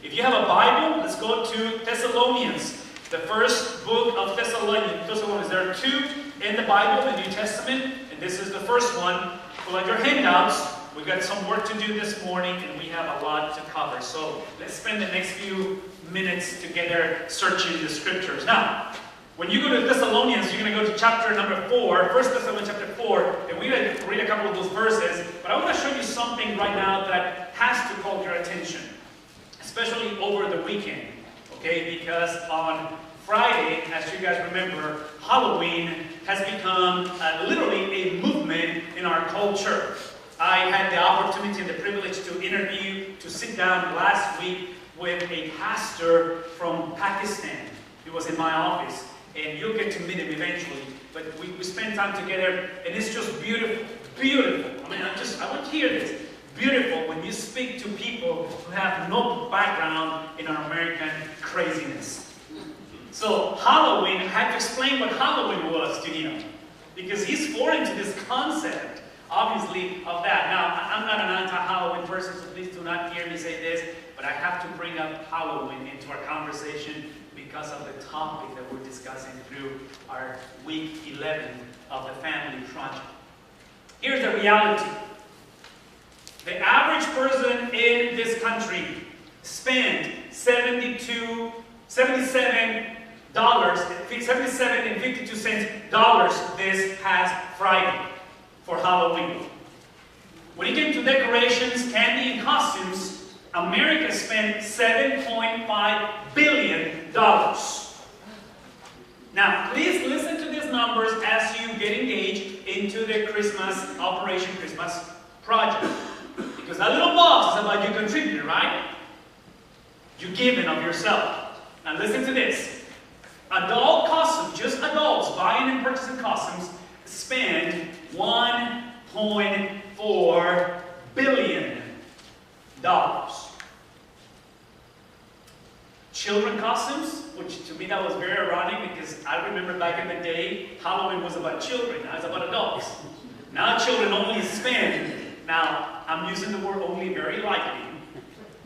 If you have a Bible, let's go to Thessalonians, the first book of Thessalonians. There are two in the Bible, the New Testament, and this is the first one. Pull out your handouts. We've got some work to do this morning, and we have a lot to cover. So let's spend the next few minutes together searching the scriptures. Now, when you go to Thessalonians, you're going to go to chapter number 4, 1 Thessalonians chapter 4, and we're going to read a couple of those verses. But I want to show you something right now that has to call your attention, especially over the weekend, okay? Because on Friday, as you guys remember, Halloween has become literally a movement in our culture. I had the opportunity and the privilege to sit down last week with a pastor from Pakistan. He was in my office, and you'll get to meet him eventually. But we spent time together, and it's just beautiful, beautiful. I mean, I want to hear this. Beautiful when you speak to people who have no background in our American craziness. So Halloween, I had to explain what Halloween was to him, because he's foreign to this concept, obviously, of that. Now, I'm not an anti-Halloween person, so please do not hear me say this, but I have to bring up Halloween into our conversation because of the topic that we're discussing through our week 11 of the Family Project. Here's the reality. The average person in this country spent $77.52 this past Friday for Halloween. When it came to decorations, candy, and costumes, America spent $7.5 billion. Now, please listen to these numbers as you get engaged into the Operation Christmas project. Because that little box is about you contributing, right? You giving of yourself. Now listen to this. Adult costumes, just adults buying and purchasing costumes, spend $1.4 billion. Children costumes, which to me that was very ironic because I remember back in the day, Halloween was about children, now it's about adults. Now children only spend, now I'm using the word only very lightly,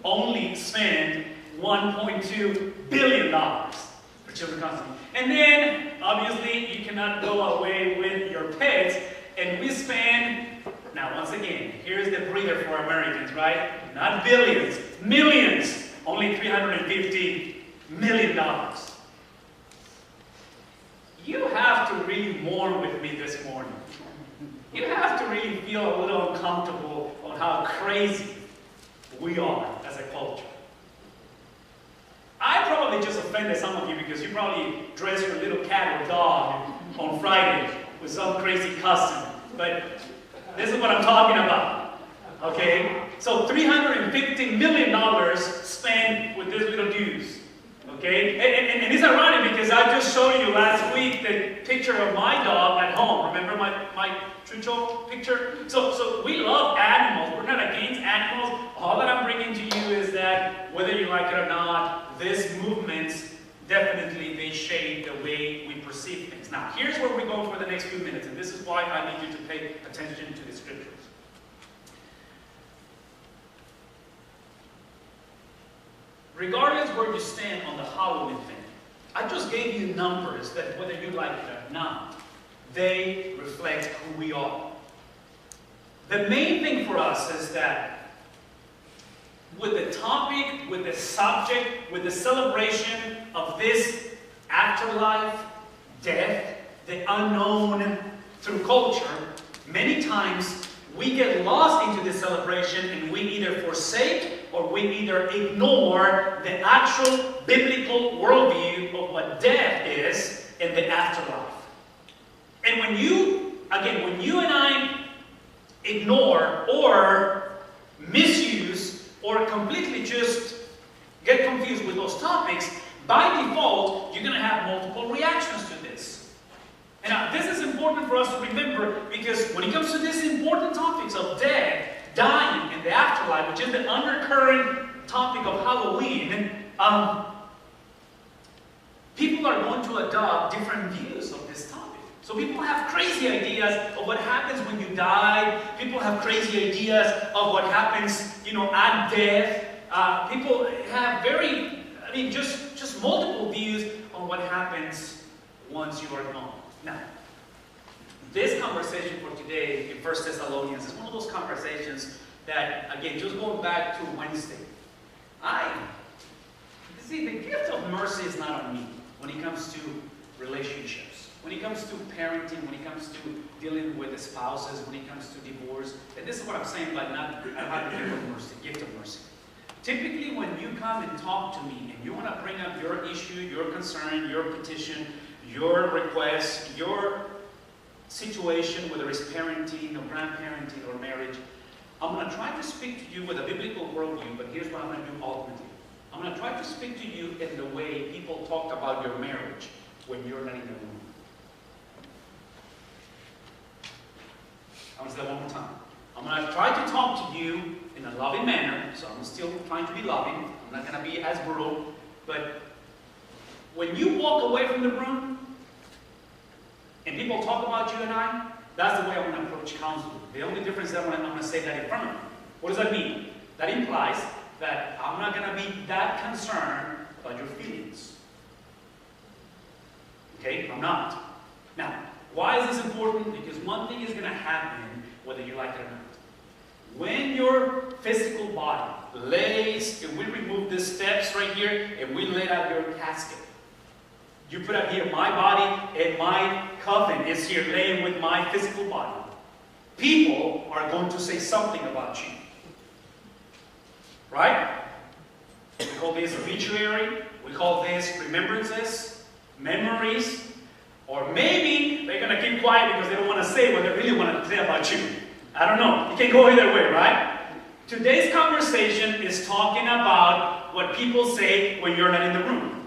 only spend $1.2 billion for children costumes. And then, obviously, you cannot go away with your pets, and we spend, now once again, here's the breather for Americans, right? Not billions, millions, only $350 million. You have to really mourn with me this morning. You have to really feel a little uncomfortable on how crazy we are as a culture. I probably just offended some of you because you probably dressed your little cat or dog on Friday with some crazy costume. But this is what I'm talking about. Okay? So $350 million spent with these little dudes. Okay? And it's ironic because I just showed you last week the picture of my dog at home. Remember my Chucho picture? So we love animals. We're not against animals. All that I'm bringing to you is that whether you like it or not, these movements definitely they shape the way we perceive things. Now, here's where we're going for the next few minutes, and this is why I need you to pay attention to the scriptures. Regardless where you stand on the Halloween thing, I just gave you numbers that whether you like it or not, they reflect who we are. The main thing for us is that with the topic, with the subject, with the celebration of this afterlife, death, the unknown through culture, many times we get lost into this celebration and we either forsake or we either ignore the actual biblical worldview of what death is in the afterlife. And when you and I ignore or misuse or completely just get confused with those topics, by default, you're going to have multiple reactions to this. And now, this is important for us to remember because when it comes to these important topics of death, dying, and the afterlife, which is the undercurrent topic of Halloween, people are going to adopt different views of this topic. So people have crazy ideas of what happens when you die. People have crazy ideas of what happens, at death. people have just multiple views on what happens once you are gone. Now, this conversation for today in 1 Thessalonians is one of those conversations that, again, just going back to Wednesday, see, the gift of mercy is not on me when it comes to relationships, when it comes to parenting, when it comes to dealing with the spouses, when it comes to divorce. And this is what I'm saying by not having the gift of mercy. Typically, when you come and talk to me and you want to bring up your issue, your concern, your petition, your request, your situation, whether it's parenting or grandparenting or marriage, I'm going to try to speak to you with a biblical worldview, but here's what I'm going to do ultimately. I'm going to try to speak to you in the way people talk about your marriage when you're not in the room. I'm going to say that one more time. I'm going to try to talk to you in a loving manner, so I'm still trying to be loving. I'm not going to be as brutal, but when you walk away from the room and people talk about you and I, that's the way I'm going to approach counseling. The only difference is that I'm going to say that in front of you. What does that mean? That implies that I'm not going to be that concerned about your feelings. Okay? I'm not. Now, why is this important? Because one thing is going to happen whether you like it or not. When your physical body lays, if we remove these steps right here, and we lay out your casket, you put up here my body and my coffin is here laying with my physical body. People are going to say something about you. Right? We call this obituary. We call this remembrances, memories. Or maybe they're going to keep quiet because they don't want to say what they really want to say about you. I don't know. You can go either way, right? Today's conversation is talking about what people say when you're not in the room.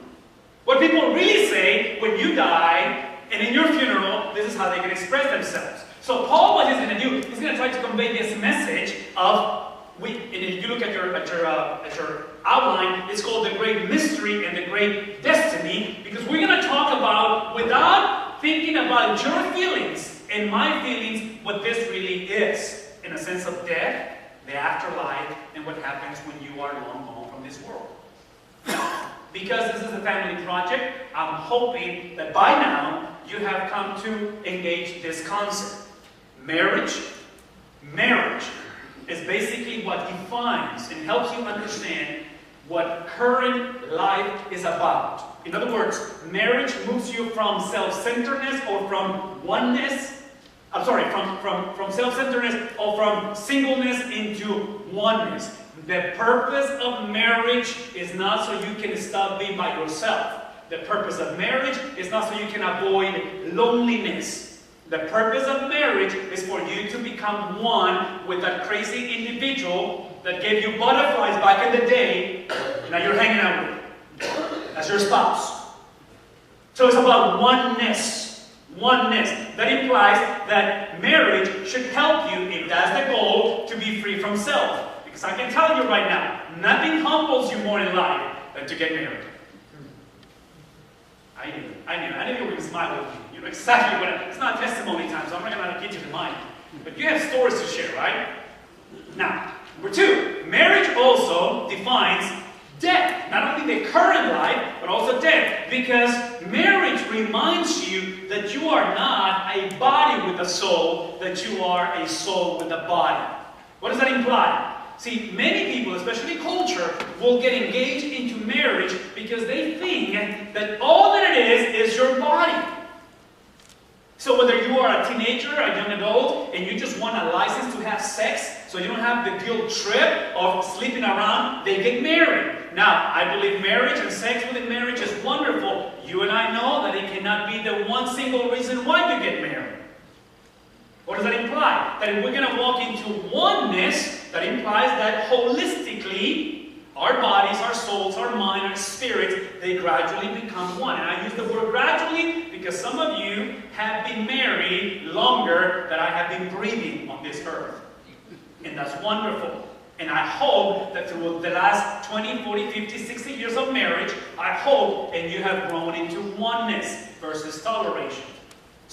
What people really say when you die, and in your funeral, this is how they can express themselves. So Paul, what he's going to do, he's going to try to convey this message of, and if you look at your outline, it's called the great mystery and the great destiny, because we're going to talk about, without thinking about your feelings and my feelings, what this really is, in a sense of death, the afterlife, and what happens when you are long gone from this world. Because this is a family project, I'm hoping that by now you have come to engage this concept. Marriage is basically what defines and helps you understand what current life is about. In other words, marriage moves you from self-centeredness or from oneness, from self-centeredness or from singleness into oneness. The purpose of marriage is not so you can stop being by yourself. The purpose of marriage is not so you can avoid loneliness. The purpose of marriage is for you to become one with that crazy individual that gave you butterflies back in the day, now you're hanging out with. That's your spouse. So it's about oneness. Oneness. That implies that marriage should help you, if that's the goal, to be free from self. Because I can tell you right now, nothing humbles you more in life than to get married. I knew you were going to smile with me. You know exactly what it's not testimony time, so I'm not going to get you to mind. But you have stories to share, right? Now, number two, marriage also defines death. Not only the current life, but also death. Because marriage reminds you that you are not a body with a soul, that you are a soul with a body. What does that imply? See, many people, especially culture, will get engaged into marriage because they think that all that it is your body. So whether you are a teenager, a young adult, and you just want a license to have sex, so you don't have the guilt trip of sleeping around, they get married. Now, I believe marriage and sex within marriage is wonderful. You and I know that it cannot be the one single reason why you get married. What does that imply? That if we're going to walk into oneness, that implies that holistically, our bodies, our souls, our mind, our spirits, they gradually become one. And I use the word gradually because some of you have been married longer than I have been breathing on this earth. And that's wonderful. And I hope that through the last 20, 40, 50, 60 years of marriage, I hope and you have grown into oneness versus toleration.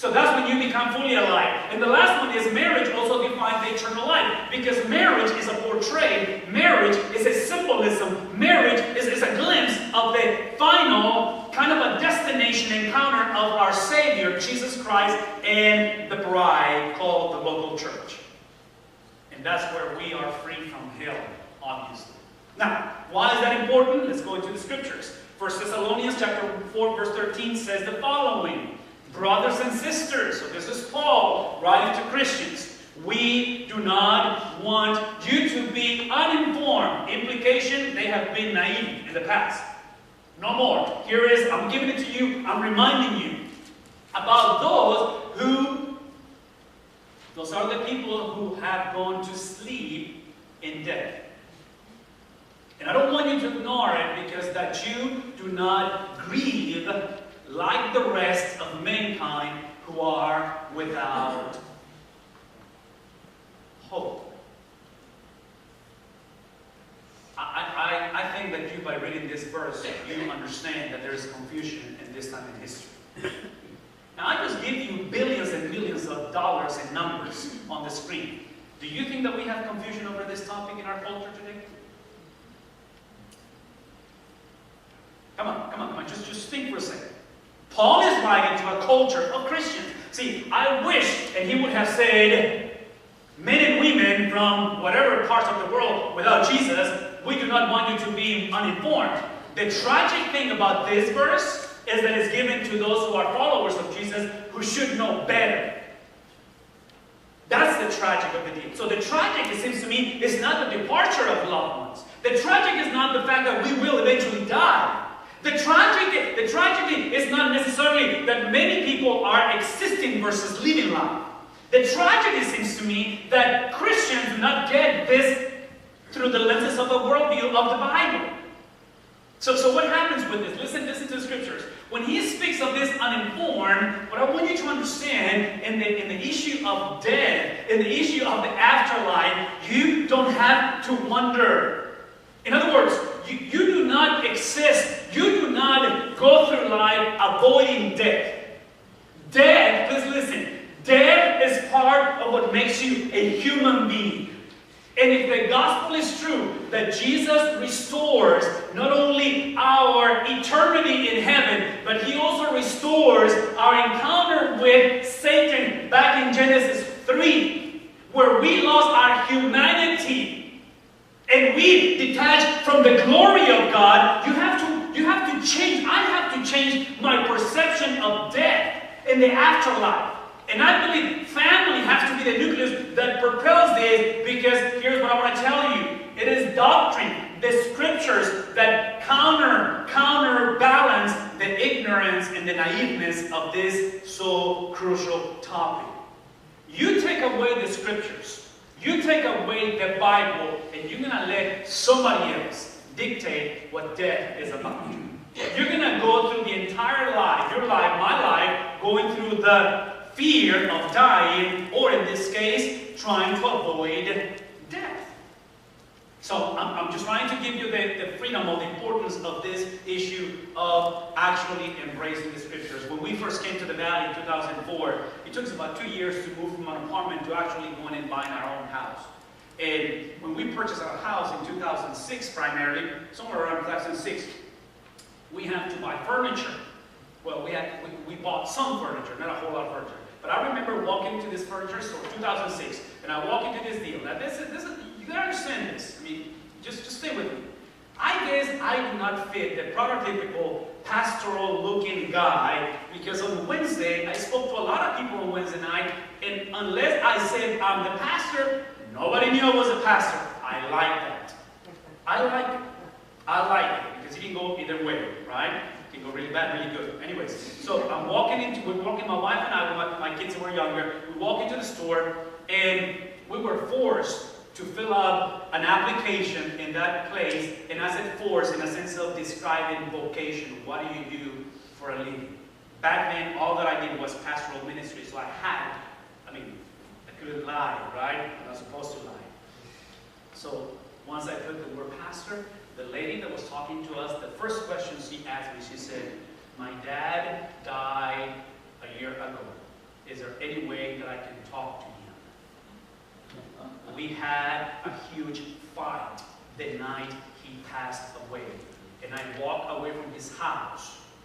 So that's when you become fully alive. And the last one is marriage also defines the eternal life. Because marriage is a portray. Marriage is a symbolism. Marriage is a glimpse of the final kind of a destination encounter of our Savior, Jesus Christ, and the bride called the local church. And that's where we are free from hell, obviously. Now, why is that important? Let's go into the scriptures. 1 Thessalonians chapter 4, verse 13 says the following. Brothers and sisters, so this is Paul writing to Christians. We do not want you to be uninformed. Implication, they have been naive in the past. No more. Here is, I'm giving it to you, I'm reminding you about those are the people who have gone to sleep in death. And I don't want you to ignore it because that you do not grieve like the rest of mankind who are without hope. I think that you, by reading this verse, you understand that there is confusion in this time in history. Now, I just give you billions and millions of dollars in numbers on the screen. Do you think that we have confusion over this topic in our culture today? Come on, just think for a second. Paul is writing to a culture of Christians. See, I wish that he would have said, men and women from whatever parts of the world without Jesus, we do not want you to be uninformed. The tragic thing about this verse is that it's given to those who are followers of Jesus who should know better. That's the tragic of the deal. So the tragic, it seems to me, is not the departure of loved ones. The tragic is not the fact that we will eventually die. The tragedy is not necessarily that many people are existing versus living life. The tragedy seems to me that Christians do not get this through the lenses of the worldview of the Bible. So what happens with this? Listen to the scriptures. When he speaks of this uninformed, what I want you to understand in the issue of death, in the issue of the afterlife, you don't have to wonder. In other words, you do not exist. You do not go through life avoiding death. Death, please listen, death is part of what makes you a human being. And if the gospel is true, that Jesus restores not only our eternity in heaven, but he also restores our encounter with Satan back in Genesis 3, where we lost our humanity and we detached from the glory of God. You have to change. I have to change my perception of death in the afterlife. And I believe family has to be the nucleus that propels this, because here's what I want to tell you. It is doctrine, the scriptures that counterbalance the ignorance and the naiveness of this so crucial topic. You take away the scriptures, you take away the Bible, and you're going to let somebody else dictate what death is about. You're going to go through the entire life, your life, my life, going through the fear of dying, or in this case, trying to avoid death. So I'm just trying to give you the freedom of the importance of this issue of actually embracing the scriptures. When we first came to the Valley in 2004, it took us about 2 years to move from an apartment to actually going and buying our own house. And when we purchased our house in 2006 primarily, somewhere around 2006, we had to buy furniture. Well, we bought some furniture, not a whole lot of furniture. But I remember walking to this furniture store, 2006, and I walk into this deal. Now, this is you gotta understand this. I mean, just stay with me. I guess I do not fit the prototypical pastoral-looking guy, because on Wednesday, I spoke to a lot of people on Wednesday night, and unless I said I'm the pastor, nobody knew I was a pastor. I like that. I like it, because it can go either way, right? It can go really bad, really good. Anyways, so we're walking, my wife and I, my kids who were younger, we walk into the store, and we were forced to fill out an application in that place, and I said forced in a sense of describing vocation. What do you do for a living? Back then, all that I did was pastoral ministry, so I couldn't lie, right? I'm not supposed to lie. So once I put the word pastor, the lady that was talking to us, the first question she asked me, she said, "My dad died a year ago." is there any way that I can talk to him? We had a huge fight the night he passed away. And I walked away from his house.